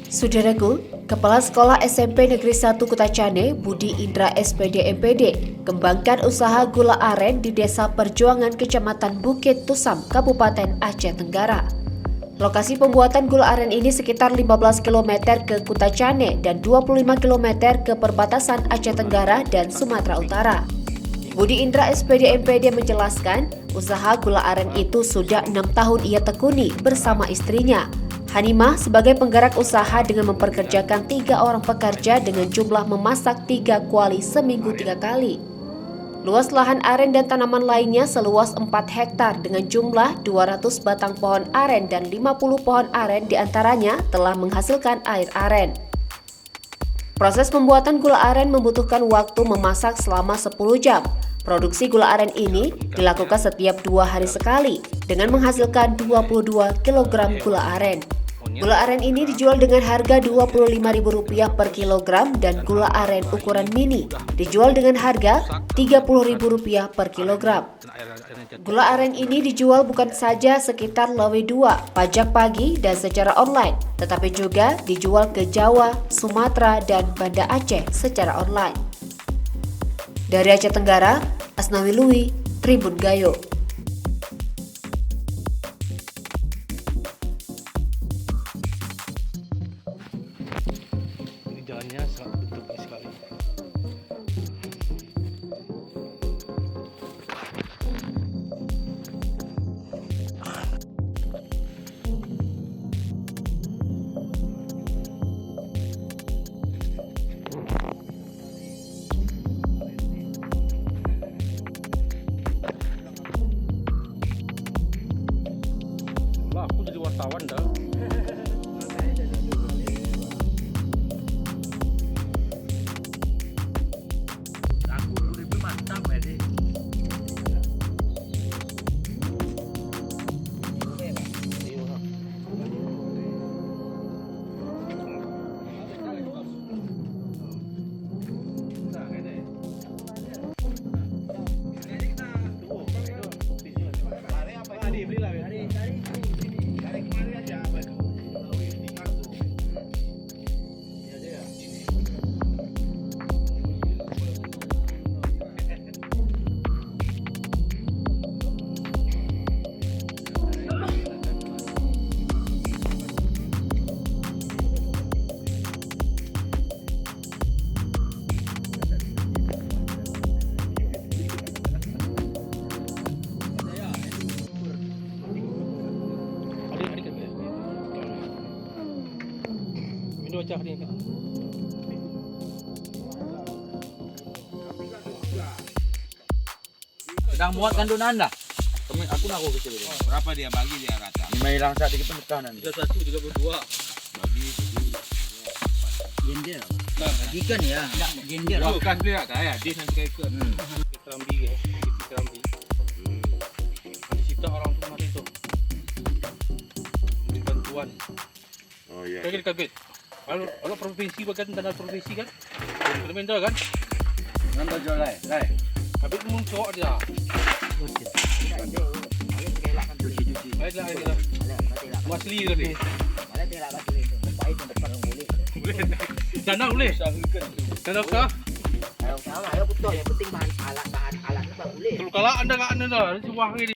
Saudaraku, Kepala Sekolah SMP Negeri 1 Kutacane, Budi Indra SPD MPD, kembangkan usaha gula aren di Desa Perjuangan Kecamatan Bukit Tusam, Kabupaten Aceh Tenggara. Lokasi pembuatan gula aren ini sekitar 15 km ke Kutacane dan 25 km ke perbatasan Aceh Tenggara dan Sumatera Utara. Budi Indra SPD MPD menjelaskan, usaha gula aren itu sudah 6 tahun ia tekuni bersama istrinya, Hanimah, sebagai penggerak usaha dengan memperkerjakan 3 orang pekerja dengan jumlah memasak 3 kuali seminggu 3 kali. Luas lahan aren dan tanaman lainnya seluas 4 hektar dengan jumlah 200 batang pohon aren dan 50 pohon aren diantaranya telah menghasilkan air aren. Proses pembuatan gula aren membutuhkan waktu memasak selama 10 jam. Produksi gula aren ini dilakukan setiap 2 hari sekali dengan menghasilkan 22 kg gula aren. Gula aren ini dijual dengan harga Rp25.000 per kilogram dan gula aren ukuran mini dijual dengan harga Rp30.000 per kilogram. Gula aren ini dijual bukan saja sekitar Lawe 2, Pajak Pagi dan secara online, tetapi juga dijual ke Jawa, Sumatera, dan Banda Aceh secara online. Dari Aceh Tenggara, Asnawi Lui, Tribun Gayo. Jalannya sangat bentuk sekali. Lah, aku jadi wartawan dah. Wajah ni kan. Sedang muat kandunan dah. Aku nak aku kecil dia. Berapa dia bagi dia rata? 5 hilang saat dikit pun nanti. 31, 32. Bagi Gender. Bagikan ya. Tak gender. bukan dia tak ya, dia nanti ikut. Kita ambil ke? Kita ambil. Di situ orang tu mati tu. Beri bantuan. Oh iya. Kaya kabit. Kalau provinsi bagian tanah provinsi kan? Parlimen dah kan? Nanti jual lai. Kabit muncul dia. Baiklah ini lah. Masli tadi. Boleh. Dana boleh. Dana sah. Yang penting bahan alat boleh. Kalau kalah anda kat anda dah. Cuba ini.